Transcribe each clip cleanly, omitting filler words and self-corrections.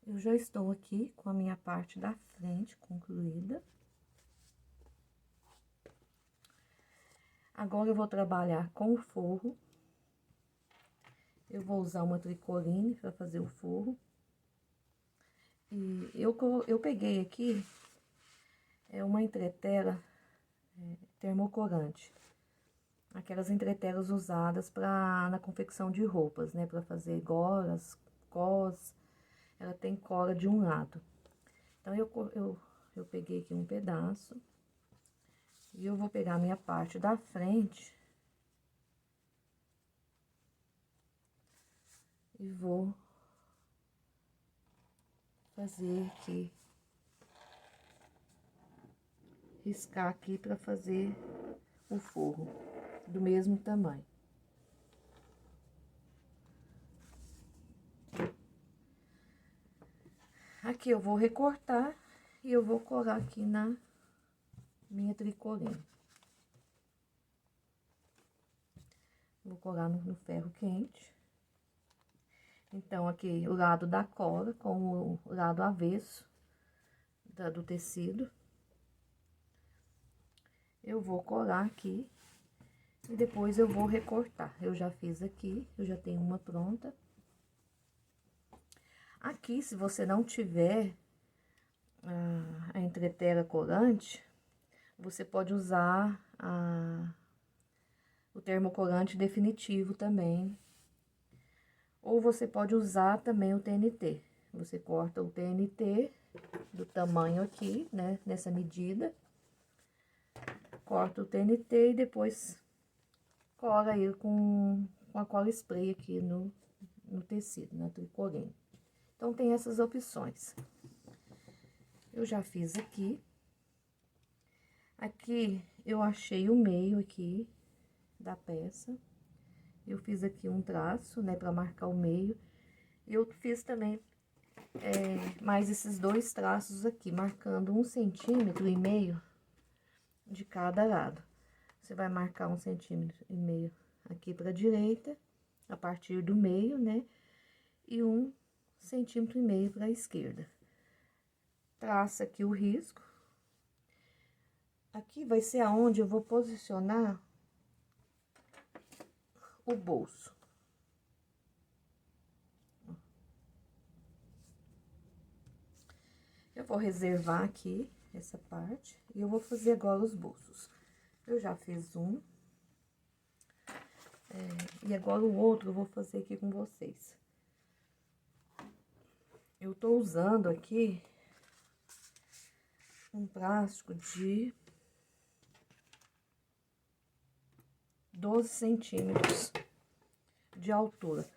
Eu já estou aqui com a minha parte da frente concluída. Agora, eu vou trabalhar com o forro. Eu vou usar uma tricoline para fazer o forro. E eu peguei aqui uma entretela termocorante. Aquelas entretelas usadas na confecção de roupas, né? Para fazer golas, cós. Ela tem cola de um lado. Então, eu peguei aqui um pedaço. E eu vou pegar a minha parte da frente. E vou fazer aqui. Riscar aqui para fazer o forro do mesmo tamanho. Aqui eu vou recortar e eu vou colar aqui na minha tricoline. Vou colar no ferro quente. Então, aqui o lado da cola com o lado avesso do tecido. Eu vou colar aqui e depois eu vou recortar. Eu já fiz aqui, eu já tenho uma pronta. Aqui, se você não tiver a entretela colante, você pode usar o termocolante definitivo também. Ou você pode usar também o TNT. Você corta o TNT do tamanho aqui, né, nessa medida. Corta o TNT e depois cola ele com a cola spray aqui no tecido, na tricoline. Então, tem essas opções. Eu já fiz aqui. Aqui, eu achei o meio aqui da peça. Eu fiz aqui um traço, né, pra marcar o meio. Eu fiz também mais esses dois traços aqui, marcando 1,5 centímetro de cada lado. Você vai marcar 1,5 centímetro aqui pra direita, a partir do meio, né? E 1,5 centímetro pra esquerda. Traça aqui o risco. Aqui vai ser aonde eu vou posicionar o bolso. Eu vou reservar aqui essa parte e eu vou fazer agora os bolsos. Eu já fiz um. E agora o outro eu vou fazer aqui com vocês. Eu tô usando aqui um plástico de 12 centímetros de altura.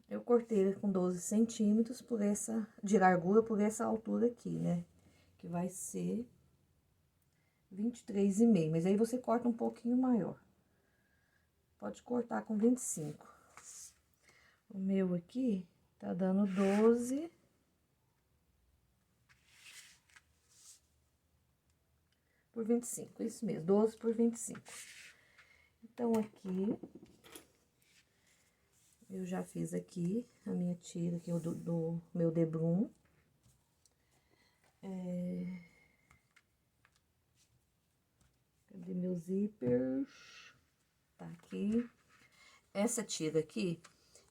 Eu cortei ele com 12 centímetros de largura por essa altura aqui, né? Que vai ser 23,5, mas aí você corta um pouquinho maior. Pode cortar com 25. O meu aqui tá dando 12 por 25, isso mesmo, 12 por 25. Então, aqui, eu já fiz aqui a minha tira aqui do meu debrum. Cadê meu zíper? Tá aqui. Essa tira aqui,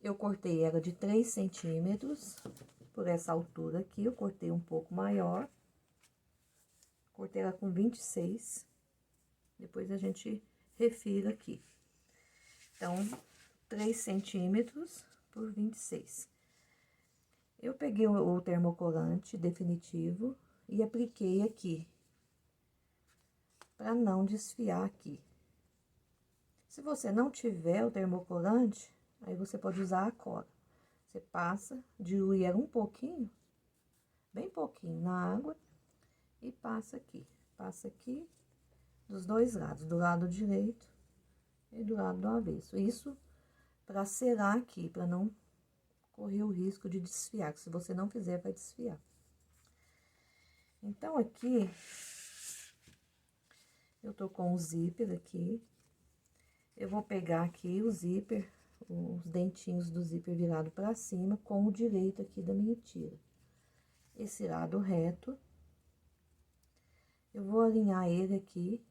eu cortei ela de 3 centímetros, por essa altura aqui, eu cortei um pouco maior. Cortei ela com 26, depois a gente refira aqui. Então, 3 centímetros por 26. Eu peguei o termocolante definitivo e apliquei aqui, para não desfiar aqui. Se você não tiver o termocolante, aí você pode usar a cola. Você passa, dilui ela um pouquinho, bem pouquinho na água, e passa aqui. Passa aqui dos dois lados, do lado direito e do lado do avesso. Isso para selar aqui, para não correr o risco de desfiar, que se você não fizer, vai desfiar. Então, aqui, eu tô com o zíper aqui. Eu vou pegar aqui o zíper, os dentinhos do zíper virado para cima com o direito aqui da minha tira. Esse lado reto. Eu vou alinhar ele aqui,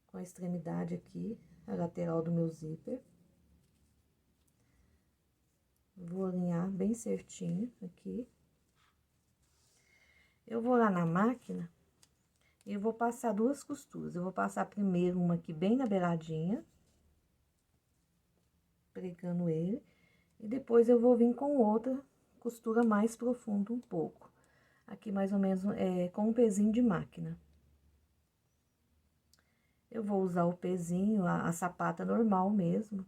com a extremidade aqui, a lateral do meu zíper. Vou alinhar bem certinho aqui. Eu vou lá na máquina e eu vou passar duas costuras. Eu vou passar primeiro uma aqui bem na beiradinha, pregando ele, e depois eu vou vir com outra costura mais profunda um pouco. Aqui mais ou menos com um pezinho de máquina. Eu vou usar o pezinho, a sapata normal mesmo.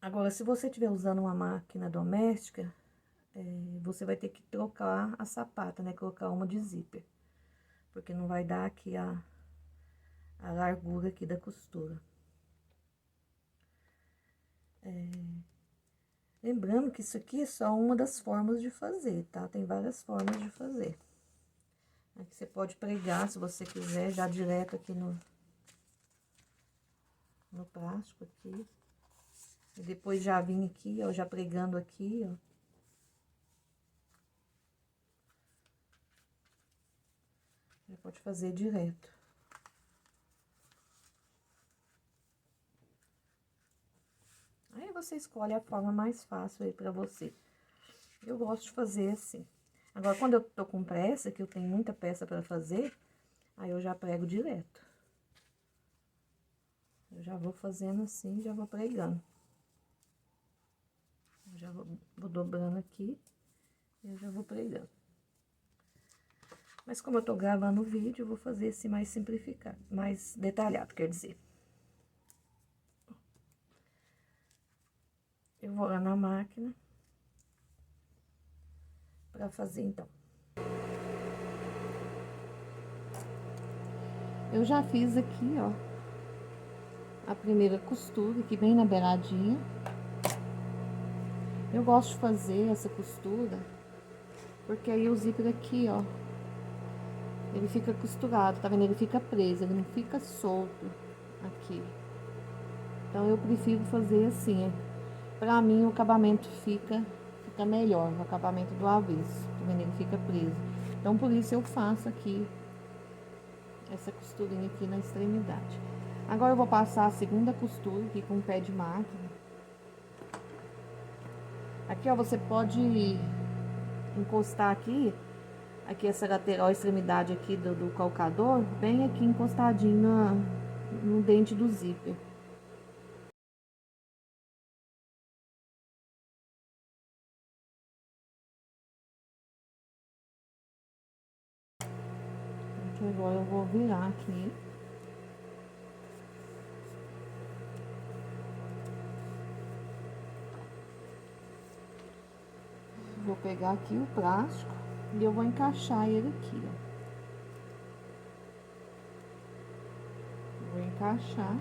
Agora, se você estiver usando uma máquina doméstica, você vai ter que trocar a sapata, né? Colocar uma de zíper. Porque não vai dar aqui a largura aqui da costura. Lembrando que isso aqui é só uma das formas de fazer, tá? Tem várias formas de fazer. Aqui você pode pregar, se você quiser, já direto aqui no plástico aqui. E depois já vim aqui, ó, já pregando aqui, ó. Já pode fazer direto. Aí você escolhe a forma mais fácil aí pra você. Eu gosto de fazer assim. Agora, quando eu tô com pressa, que eu tenho muita peça pra fazer, aí eu já prego direto. Eu já vou fazendo assim, já vou pregando. Eu já vou dobrando aqui, e eu já vou pregando. Mas como eu tô gravando o vídeo, eu vou fazer esse mais simplificado, mais detalhado, quer dizer. Eu vou lá na máquina pra fazer, então. Eu já fiz aqui, ó, a primeira costura, aqui bem na beiradinha. Eu gosto de fazer essa costura, porque aí o zíper aqui, ó, ele fica costurado, tá vendo? Ele fica preso, ele não fica solto aqui. Então, eu prefiro fazer assim, pra mim o acabamento fica melhor, o acabamento do avesso, tá vendo? Ele fica preso. Então, por isso eu faço aqui essa costurinha aqui na extremidade. Agora eu vou passar a segunda costura aqui com o pé de máquina. Aqui, ó, você pode encostar aqui essa lateral, a extremidade aqui do calcador, bem aqui encostadinho no dente do zíper. Agora eu vou virar aqui. Vou pegar aqui o plástico e eu vou encaixar ele aqui, ó. Vou encaixar.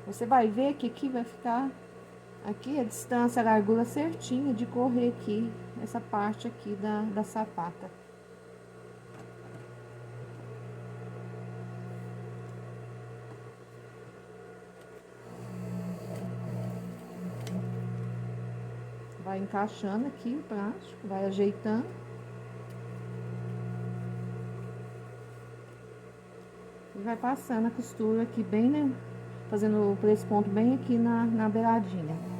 Você vai ver que aqui vai ficar, aqui a distância, a largura certinha de correr aqui, essa parte aqui da sapata. Vai encaixando aqui o plástico, vai ajeitando. E vai passando a costura aqui bem, né? Fazendo por esse ponto bem aqui na beiradinha.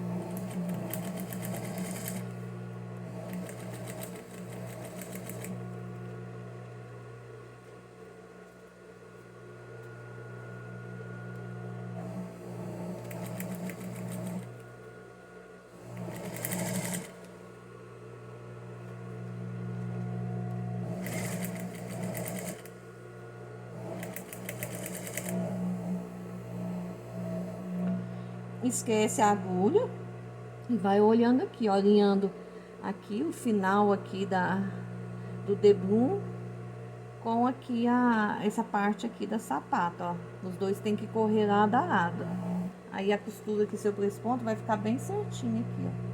Esquece a agulha e vai olhando aqui, ó, alinhando aqui o final aqui do debrum com aqui essa parte aqui da sapata, ó. Os dois tem que correr lado a lado. Aí a costura aqui, seu esse ponto, vai ficar bem certinho aqui, ó.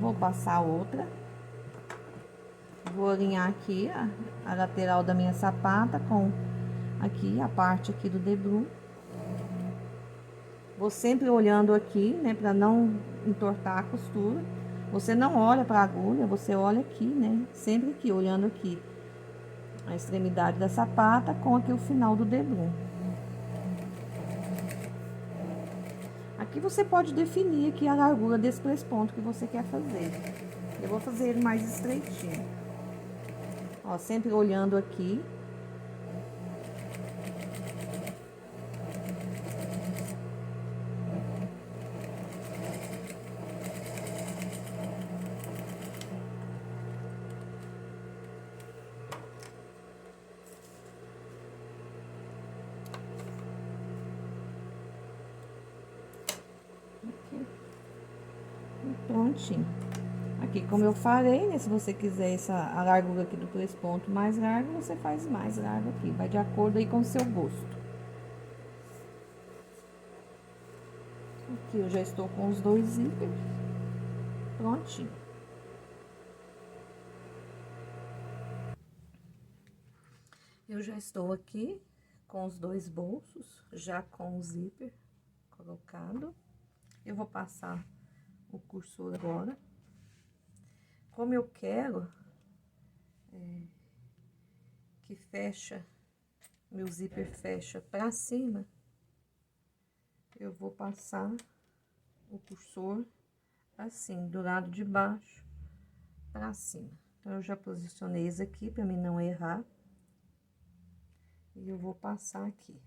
vou passar outra. Vou alinhar aqui a lateral da minha sapata com aqui a parte aqui do debru. Vou sempre olhando aqui, né, para não entortar a costura. Você não olha para a agulha, você olha aqui, né, sempre aqui, olhando aqui a extremidade da sapata com aqui o final do debru. Aqui você pode definir aqui a largura desse pesponto que você quer fazer. Eu vou fazer ele mais estreitinho. Ó, sempre olhando aqui. Prontinho. Aqui, como eu falei, né, se você quiser a largura aqui do pesponto mais larga, você faz mais largo aqui, vai de acordo aí com o seu gosto. Aqui eu já estou com os 2 zíperes, prontinho. Eu já estou aqui com os 2 bolsos, já com o zíper colocado. Eu vou passar o cursor agora. Como eu quero que fecha, meu zíper fecha pra cima, eu vou passar o cursor assim, do lado de baixo pra cima. Então, eu já posicionei esse aqui pra mim não errar. E eu vou passar aqui.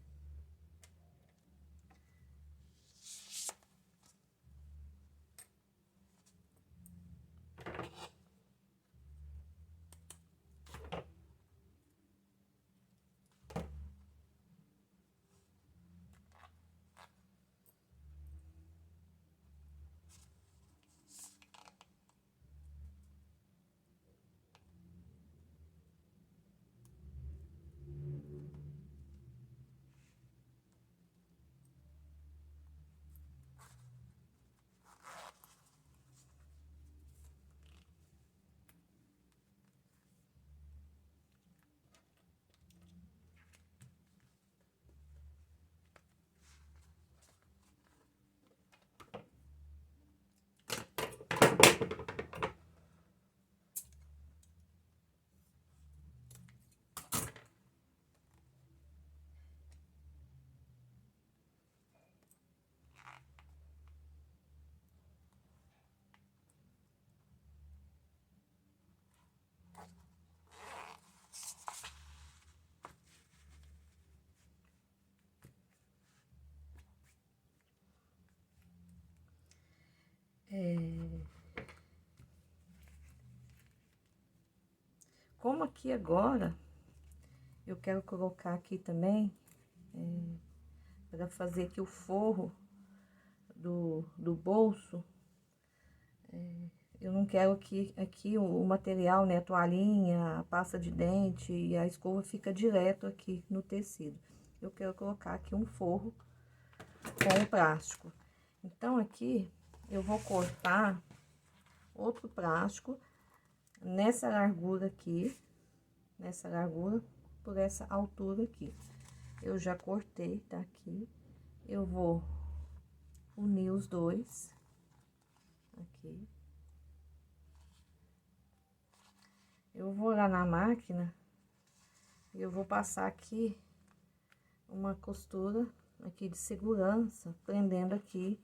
Como aqui agora, eu quero colocar aqui também, para fazer aqui o forro do bolso, eu não quero que aqui o material, né, a toalhinha, a pasta de dente e a escova fica direto aqui no tecido. Eu quero colocar aqui um forro com o plástico. Então, aqui, eu vou cortar outro plástico nessa largura aqui, nessa largura, por essa altura aqui. Eu já cortei, tá aqui. Eu vou unir os dois aqui. Eu vou lá na máquina e eu vou passar aqui uma costura aqui de segurança, prendendo aqui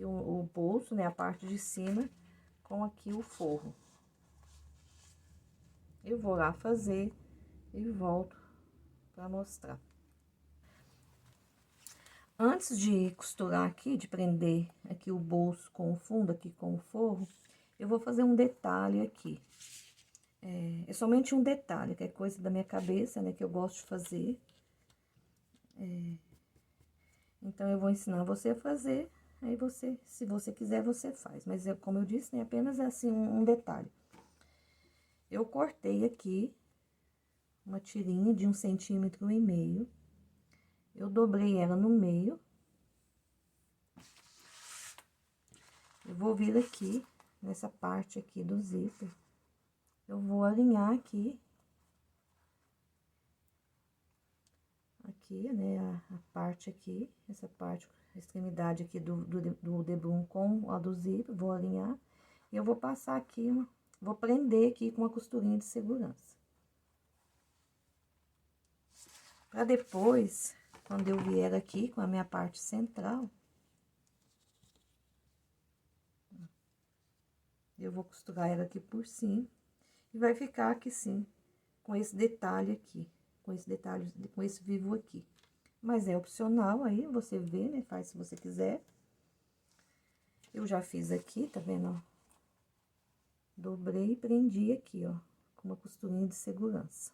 o bolso, né, a parte de cima, com aqui o forro. Eu vou lá fazer e volto para mostrar. Antes de costurar aqui, de prender aqui o bolso com o fundo, aqui com o forro, eu vou fazer um detalhe aqui. É somente um detalhe, que é coisa da minha cabeça, né, que eu gosto de fazer. Então, eu vou ensinar você a fazer, aí você, se você quiser, você faz. Mas, como eu disse, né, apenas assim, um detalhe. Eu cortei aqui uma tirinha de 1,5 centímetros. Eu dobrei ela no meio. Eu vou vir aqui nessa parte aqui do zíper, eu vou alinhar aqui, né, a parte aqui, essa parte, a extremidade aqui do debrum com a do zíper, vou alinhar, e eu vou passar aqui, vou prender aqui com uma costurinha de segurança. Pra depois, quando eu vier aqui com a minha parte central, eu vou costurar ela aqui por cima, e vai ficar aqui sim, com esse detalhe aqui, com esse detalhe, com esse vivo aqui. Mas é opcional aí, você vê, né, faz se você quiser. Eu já fiz aqui, tá vendo, ó? Dobrei e prendi aqui, ó, com uma costurinha de segurança.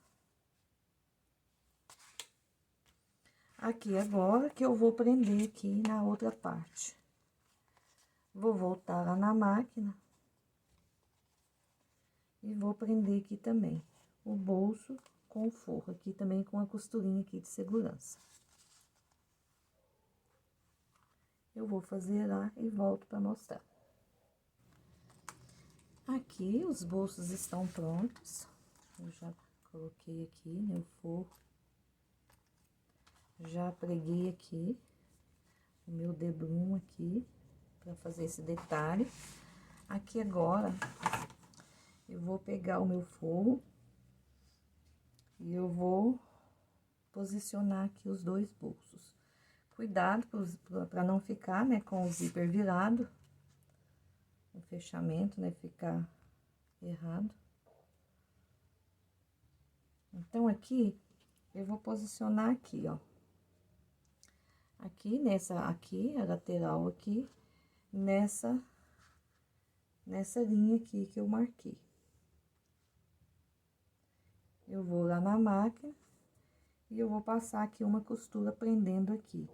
Aqui agora que eu vou prender aqui na outra parte. Vou voltar lá na máquina. E vou prender aqui também o bolso com o forro, aqui também com a costurinha aqui de segurança. Eu vou fazer lá e volto para mostrar. Aqui os bolsos estão prontos. Eu já coloquei aqui, né, o forro. Já preguei aqui o meu debrum aqui para fazer esse detalhe. Aqui agora eu vou pegar o meu forro e eu vou posicionar aqui os dois bolsos. Cuidado para não ficar, né, com o zíper virado, o fechamento, né, ficar errado. Então, aqui, eu vou posicionar aqui, ó. Aqui, aqui, a lateral aqui, nessa linha aqui que eu marquei. Eu vou lá na máquina e eu vou passar aqui uma costura prendendo aqui.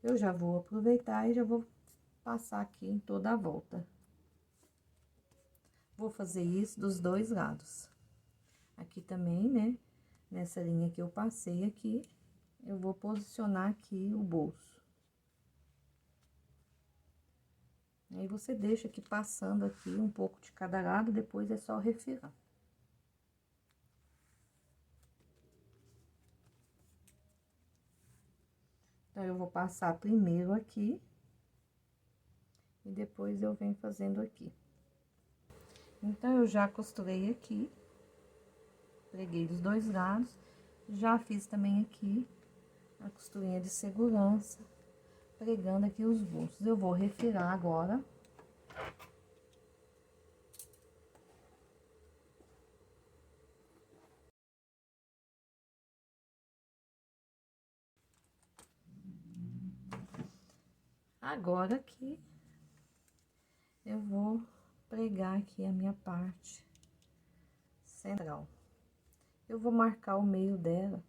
Eu já vou aproveitar e já vou passar aqui em toda a volta. Vou fazer isso dos dois lados. Aqui também, né, nessa linha que eu passei aqui, eu vou posicionar aqui o bolso. Aí, você deixa aqui passando aqui um pouco de cada lado, depois é só refirar. Então, eu vou passar primeiro aqui, e depois eu venho fazendo aqui. Então, eu já costurei aqui, preguei dos dois lados, já fiz também aqui a costurinha de segurança, pregando aqui os bolsos. Eu vou refirar agora. Agora aqui, eu vou pregar aqui a minha parte central. Eu vou marcar o meio dela.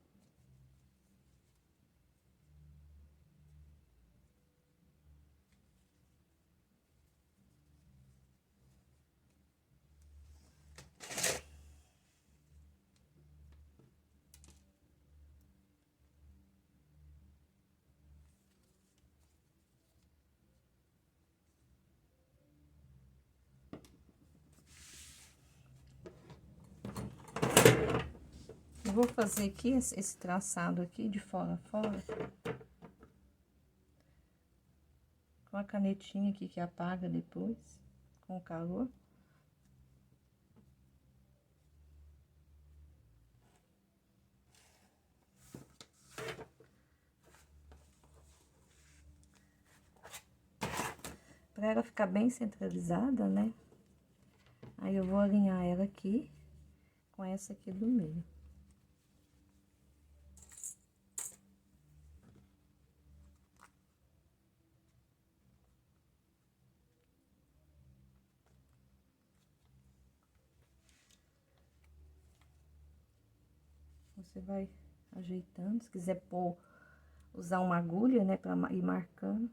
Eu vou fazer aqui esse traçado aqui de fora a fora. Com a canetinha aqui que apaga depois, com o calor. Pra ela ficar bem centralizada, né? Aí, eu vou alinhar ela aqui com essa aqui do meio. Você vai ajeitando, se quiser usar uma agulha, né, pra ir marcando.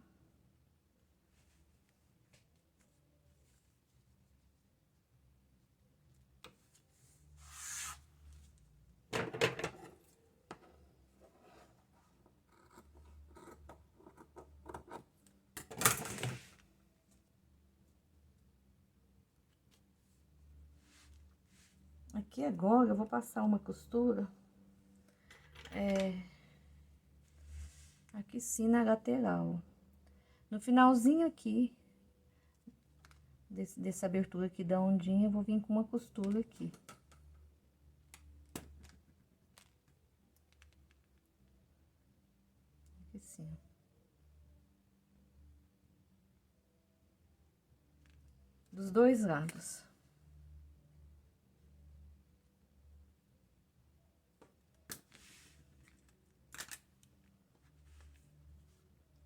Aqui agora eu vou passar uma costura, aqui sim na lateral. No finalzinho aqui, dessa abertura aqui da ondinha, eu vou vir com uma costura aqui. Aqui sim. Dos dois lados.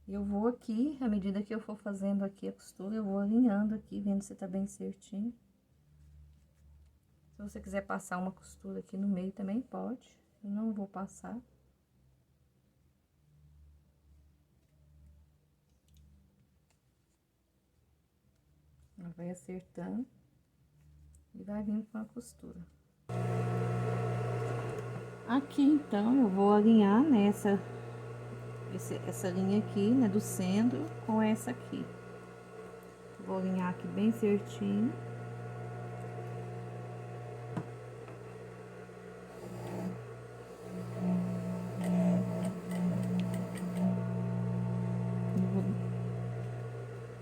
Eu vou aqui, à medida que eu for fazendo aqui a costura, eu vou alinhando aqui, vendo se tá bem certinho. Se você quiser passar uma costura aqui no meio, também pode. Eu não vou passar. Vai acertando e vai vindo com a costura. Aqui, então, eu vou alinhar nessa essa linha aqui, né, do centro com essa aqui. Vou alinhar aqui bem certinho.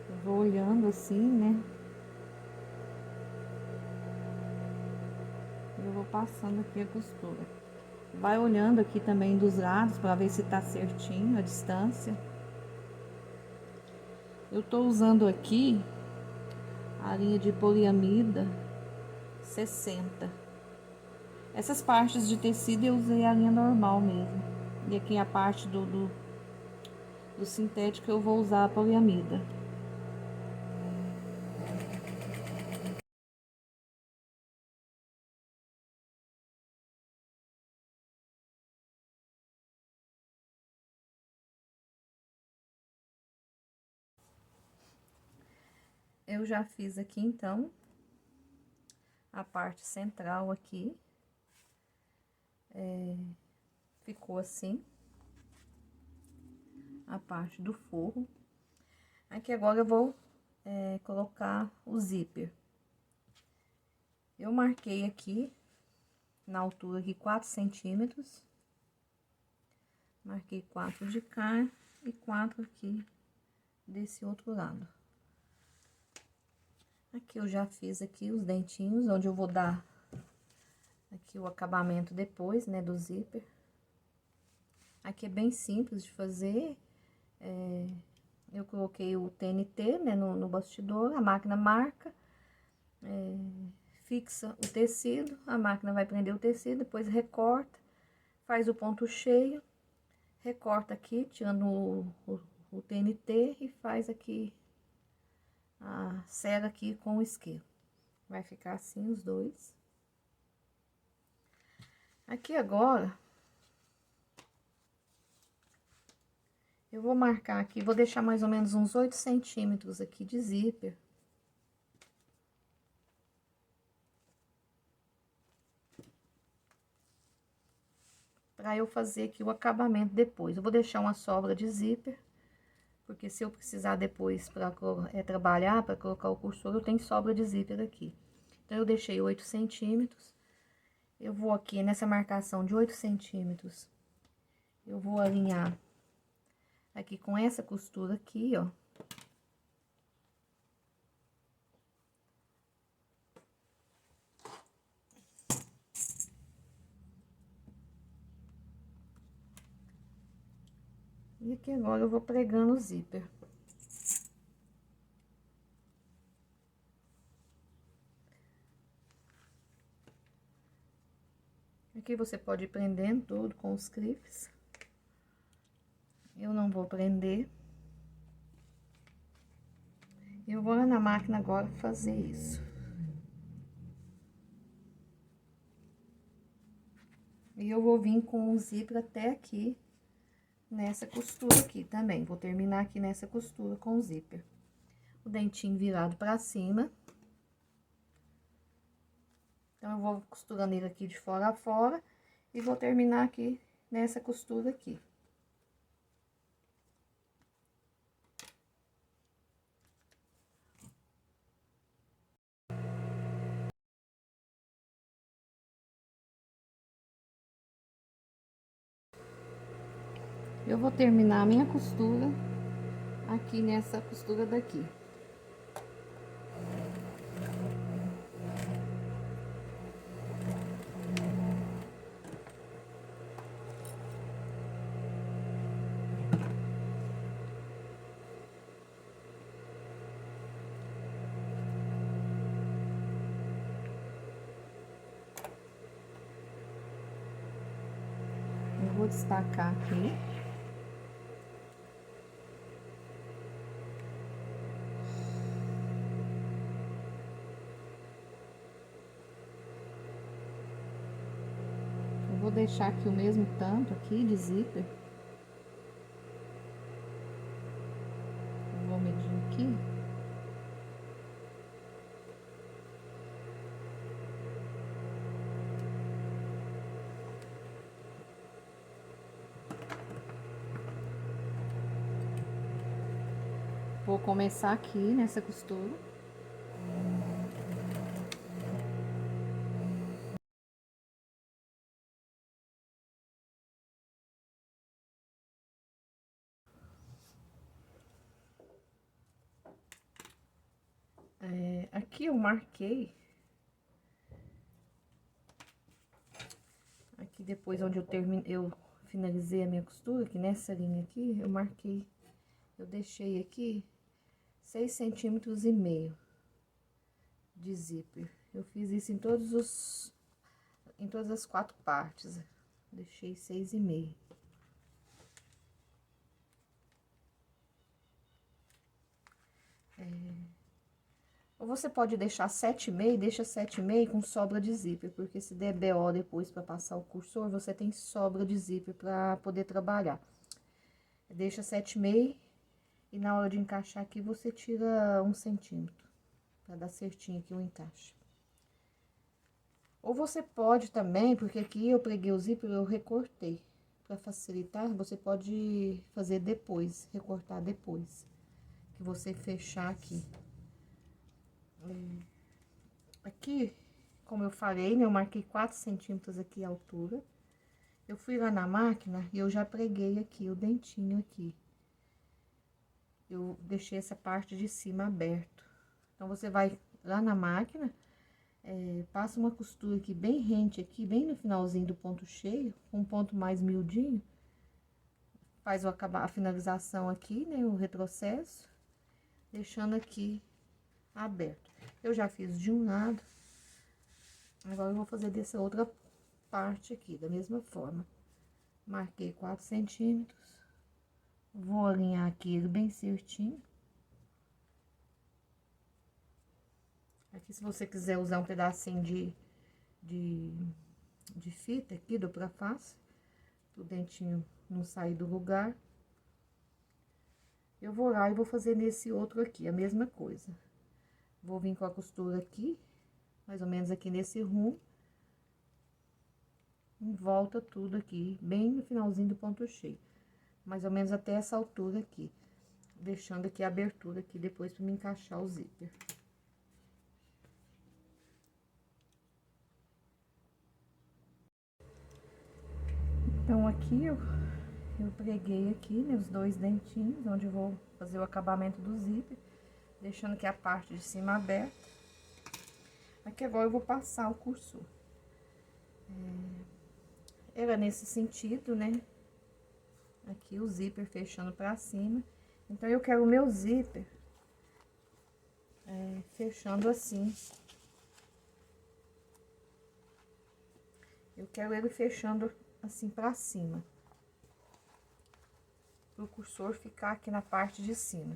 Eu vou olhando assim, né? Eu vou passando aqui a costura. Vai olhando aqui também dos lados para ver se tá certinho a distância. Eu tô usando aqui a linha de poliamida 60. Essas partes de tecido eu usei a linha normal mesmo. E aqui a parte do sintético eu vou usar a poliamida. Eu já fiz aqui, então, a parte central aqui. Ficou assim. A parte do forro. Aqui agora eu vou colocar o zíper. Eu marquei aqui, na altura aqui, 4 centímetros. Marquei 4 de cá e 4 aqui desse outro lado. Aqui eu já fiz aqui os dentinhos, onde eu vou dar aqui o acabamento depois, né, do zíper. Aqui é bem simples de fazer. Eu coloquei o TNT, né, no bastidor, a máquina marca, fixa o tecido, a máquina vai prender o tecido, depois recorta, faz o ponto cheio, recorta aqui, tirando o TNT e faz aqui a cera aqui com o isqueiro. Vai ficar assim os dois. Aqui agora, eu vou marcar aqui, vou deixar mais ou menos uns 8 centímetros aqui de zíper. Pra eu fazer aqui o acabamento depois. Eu vou deixar uma sobra de zíper, porque se eu precisar depois para trabalhar, para colocar o cursor, eu tenho sobra de zíper aqui. Então, eu deixei 8 centímetros. Eu vou aqui nessa marcação de 8 centímetros, eu vou alinhar aqui com essa costura aqui, ó. E aqui agora eu vou pregando o zíper. Aqui você pode ir prendendo tudo com os clipes. Eu não vou prender. Eu vou lá na máquina agora fazer isso. E eu vou vir com o zíper até aqui, nessa costura aqui também. Vou terminar aqui nessa costura com o zíper. O dentinho virado pra cima. Então, eu vou costurando ele aqui de fora a fora e vou terminar aqui nessa costura aqui. Eu vou terminar a minha costura aqui nessa costura daqui. Eu vou destacar aqui. Eu vou deixar aqui o mesmo tanto aqui de zíper. Eu vou medir aqui. Vou começar aqui nessa costura. Aqui eu marquei. Aqui depois onde eu finalizei a minha costura, que nessa linha aqui, eu marquei. Eu deixei aqui 6,5 cm de zíper. Eu fiz isso em todas as 4 partes. Deixei 6,5. Ou você pode deixar 7,5, deixa 7,5 com sobra de zíper, porque se der BO depois para passar o cursor, você tem sobra de zíper para poder trabalhar. Deixa 7,5 e na hora de encaixar aqui você tira 1 centímetro, para dar certinho aqui o encaixe. Ou você pode também, porque aqui eu preguei o zíper, eu recortei. Para facilitar, você pode fazer depois, recortar depois, que você fechar aqui. Aqui, como eu falei, né, eu marquei 4 centímetros aqui a altura. Eu fui lá na máquina e eu já preguei aqui o dentinho aqui. Eu deixei essa parte de cima aberto. Então, você vai lá na máquina, passa uma costura aqui bem rente aqui, bem no finalzinho do ponto cheio, com um ponto mais miudinho. Faz a finalização aqui, né, o retrocesso, deixando aqui aberto. Eu já fiz de um lado, agora eu vou fazer dessa outra parte aqui, da mesma forma. Marquei 4 centímetros, vou alinhar aqui ele bem certinho. Aqui, se você quiser usar um pedacinho de fita aqui, dupla face, o dentinho não sair do lugar. Eu vou lá e vou fazer nesse outro aqui, a mesma coisa. Vou vir com a costura aqui, mais ou menos aqui nesse rumo. Em volta tudo aqui, bem no finalzinho do ponto cheio. Mais ou menos até essa altura aqui. Deixando aqui a abertura aqui depois para me encaixar o zíper. Então, aqui eu preguei aqui, né, os 2 dentinhos, onde eu vou fazer o acabamento do zíper, deixando aqui a parte de cima aberta. Aqui agora eu vou passar o cursor. Era nesse sentido, né? Aqui o zíper fechando pra cima. Então, eu quero o meu zíper fechando assim. Eu quero ele fechando assim pra cima. Pro cursor ficar aqui na parte de cima.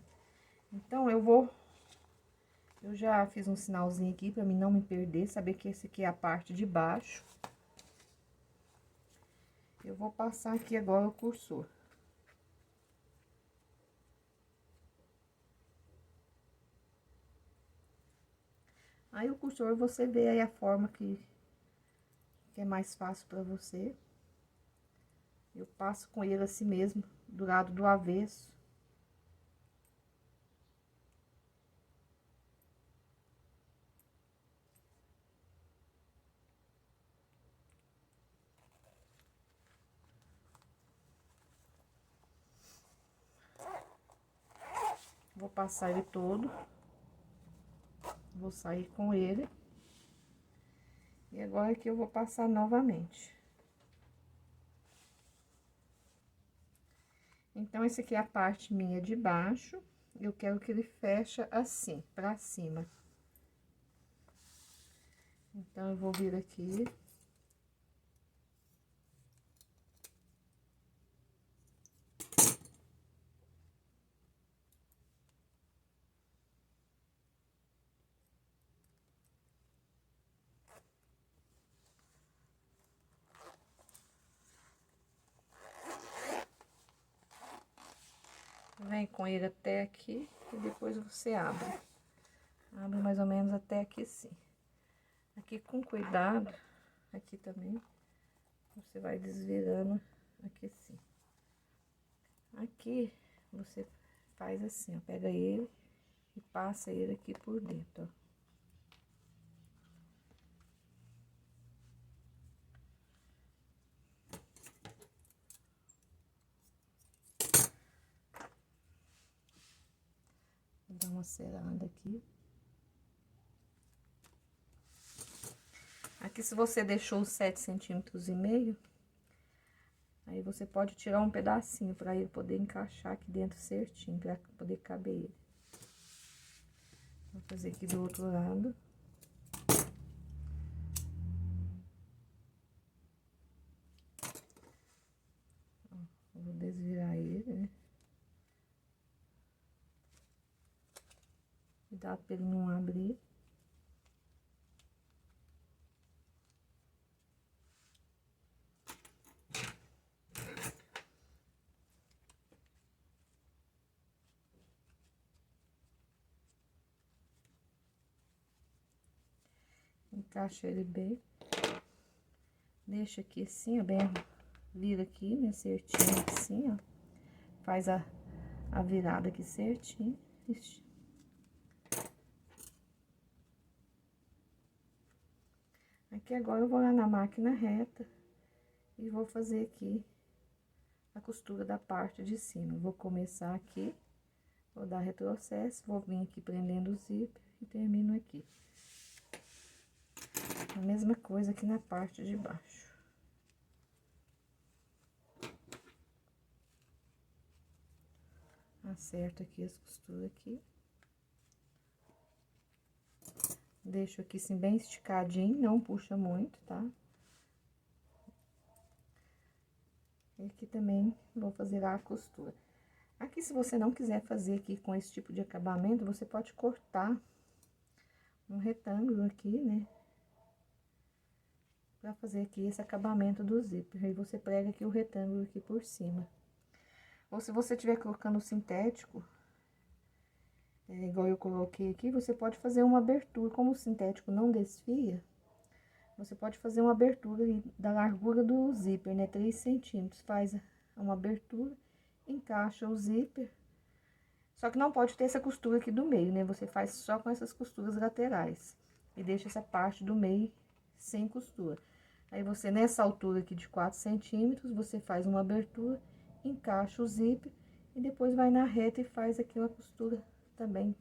Então, eu já fiz um sinalzinho aqui pra mim não me perder, saber que esse aqui é a parte de baixo. Eu vou passar aqui agora o cursor. Aí, o cursor, você vê aí a forma que é mais fácil pra você. Eu passo com ele assim mesmo, do lado do avesso. vou passar ele todo. Vou sair com ele. E agora aqui eu vou passar novamente. Então, esse aqui é a parte minha de baixo. Eu quero que ele feche assim, pra cima. Então, eu vou vir aqui. Vem com ele até aqui e depois você abre. Abre mais ou menos até aqui assim. Aqui com cuidado, aqui também, você vai desvirando aqui assim. Aqui, você faz assim, ó, pega ele e passa ele aqui por dentro, ó. Vou dar uma cerada aqui. Aqui, se você deixou os 7,5 centímetros, aí você pode tirar um pedacinho para ele poder encaixar aqui dentro certinho, para poder caber ele. Vou fazer aqui do outro lado. Vou desvirar ele, né? Cuidado pra ele não abrir. Encaixa ele bem. Deixa aqui assim, ó, bem, vira aqui, né, certinho assim, ó. Faz a virada aqui certinho. Ixi. Aqui agora eu vou lá na máquina reta e vou fazer aqui a costura da parte de cima. Vou começar aqui, vou dar retrocesso, vou vir aqui prendendo o zíper e termino aqui. A mesma coisa aqui na parte de baixo. Acerto aqui as costuras aqui. Deixo aqui assim bem esticadinho, não puxa muito, tá? E aqui também vou fazer a costura. Aqui, se você não quiser fazer aqui com esse tipo de acabamento, você pode cortar um retângulo aqui, né? Pra fazer aqui esse acabamento do zíper. Aí, você prega aqui o retângulo aqui por cima. Ou se você estiver colocando sintético, igual eu coloquei aqui, você pode fazer uma abertura. Como o sintético não desfia, você pode fazer uma abertura da largura do zíper, né? 3 centímetros. Faz uma abertura, encaixa o zíper. Só que não pode ter essa costura aqui do meio, né? Você faz só com essas costuras laterais. E deixa essa parte do meio sem costura. Aí, você, nessa altura aqui de 4 centímetros, você faz uma abertura, encaixa o zíper e depois vai na reta e faz aqui uma costura também.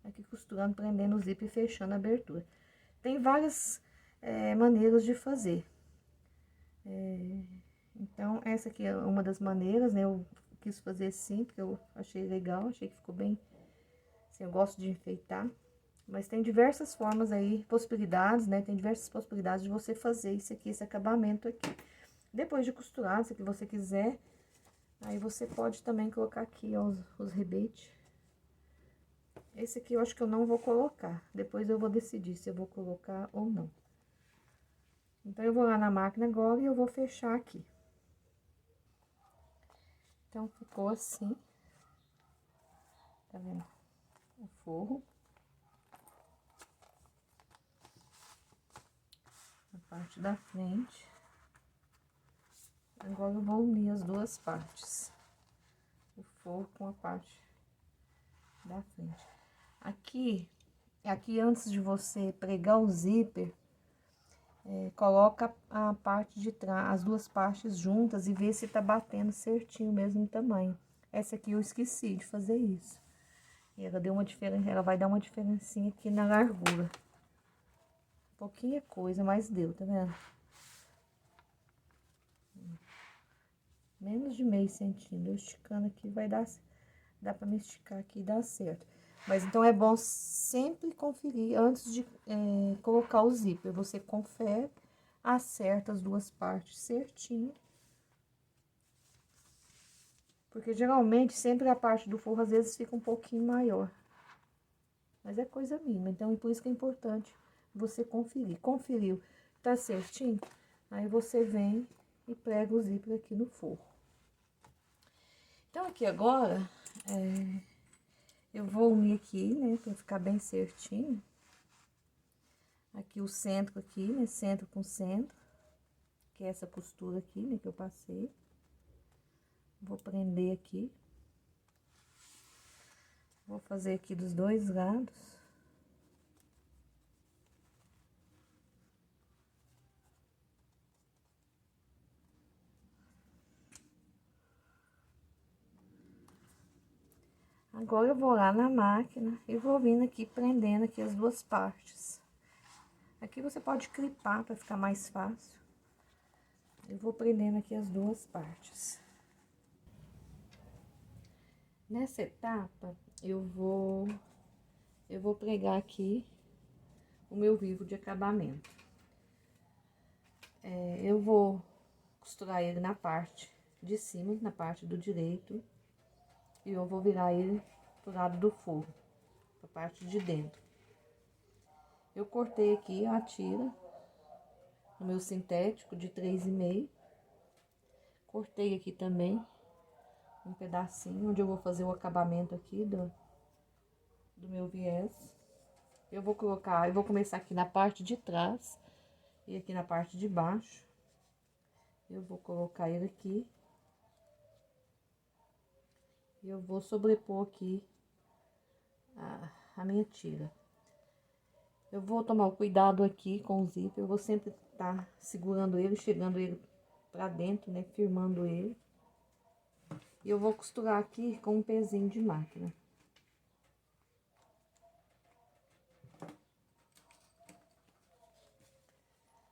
Aqui costurando, prendendo o zíper e fechando a abertura. Tem várias maneiras de fazer. Então, essa aqui é uma das maneiras, né? Eu quis fazer assim, porque eu achei legal, achei que ficou bem... Assim, eu gosto de enfeitar. Mas tem diversas formas aí, possibilidades, né? Tem diversas possibilidades de você fazer isso aqui, esse acabamento aqui. Depois de costurado, se você quiser, aí você pode também colocar aqui, ó, os rebetes. Esse aqui eu acho que eu não vou colocar. Depois eu vou decidir se eu vou colocar ou não. Então, eu vou lá na máquina agora e eu vou fechar aqui. Então, ficou assim. Tá vendo? O forro. A parte da frente. Agora, eu vou unir as duas partes. O forro com a parte da frente. Aqui antes de você pregar o zíper, coloca a parte de trás, as duas partes juntas e vê se tá batendo certinho o mesmo tamanho. Essa aqui eu esqueci de fazer isso. E ela deu uma diferença, ela vai dar uma diferencinha aqui na largura. Pouquinha coisa, mas deu, tá vendo? Menos de meio centímetro. Eu esticando aqui vai dar, dá pra me esticar aqui e dar certo. Mas então é bom sempre conferir antes de colocar o zíper. Você confere, acerta as duas partes certinho. Porque geralmente sempre a parte do forro às vezes fica um pouquinho maior. Mas é coisa mínima, então por isso que é importante você conferir. Conferiu, tá certinho? Aí você vem e prega o zíper aqui no forro. Então aqui agora, eu vou unir aqui, né, pra ficar bem certinho. Aqui o centro aqui, né, centro com centro. Que é essa costura aqui, né, que eu passei. Vou prender aqui. Vou fazer aqui dos dois lados. Agora eu vou lá na máquina e vou vindo aqui prendendo aqui as duas partes. Aqui você pode clipar para ficar mais fácil. Eu vou prendendo aqui as duas partes. Nessa etapa, eu vou pregar aqui o meu vivo de acabamento. Eu vou costurar ele na parte de cima, na parte do direito. E eu vou virar ele pro lado do forro, pra parte de dentro. Eu cortei aqui a tira no meu sintético de 3,5. Cortei aqui também um pedacinho onde eu vou fazer o acabamento aqui do meu viés. Eu vou começar aqui na parte de trás e aqui na parte de baixo. Eu vou colocar ele aqui. E eu vou sobrepor aqui a minha tira. Eu vou tomar o cuidado aqui com o zíper, eu vou sempre estar segurando ele, chegando ele pra dentro, né, firmando ele. E eu vou costurar aqui com um pezinho de máquina.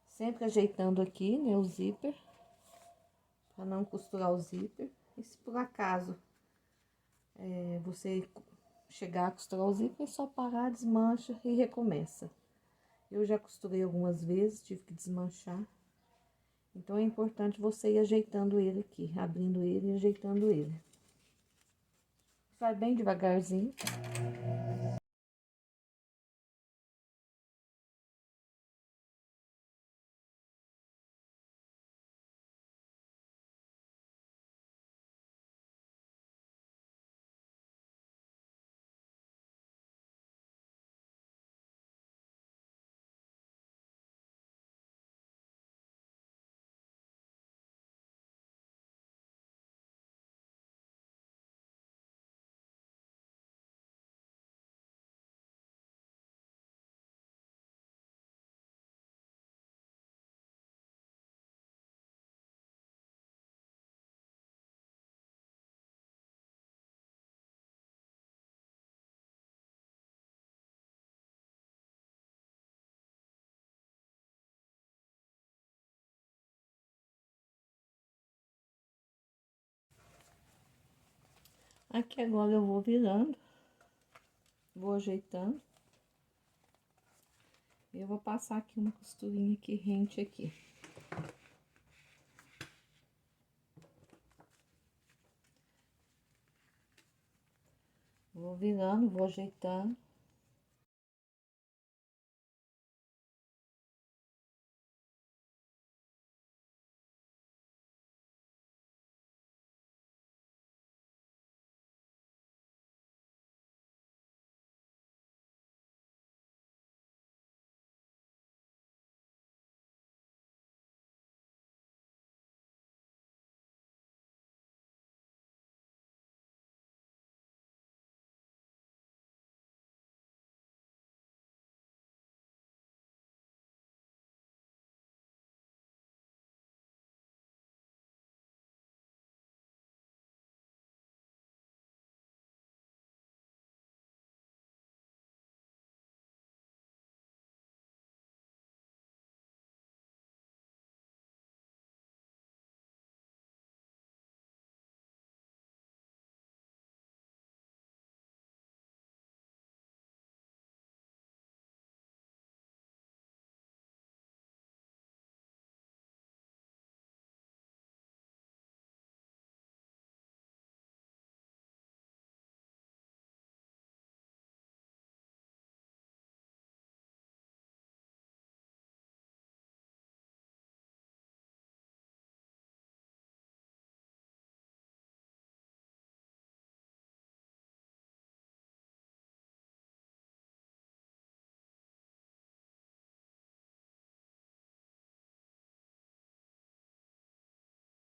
Sempre ajeitando aqui, né, o zíper, pra não costurar o zíper. E se por acaso você chegar a costurar o zíper, é só parar, desmancha e recomeça. Eu já costurei algumas vezes, tive que desmanchar. Então, é importante você ir ajeitando ele aqui, abrindo ele e ajeitando ele. Vai bem devagarzinho. Aqui agora eu vou virando, vou ajeitando. Eu vou passar aqui uma costurinha aqui rente aqui. Vou virando, vou ajeitando.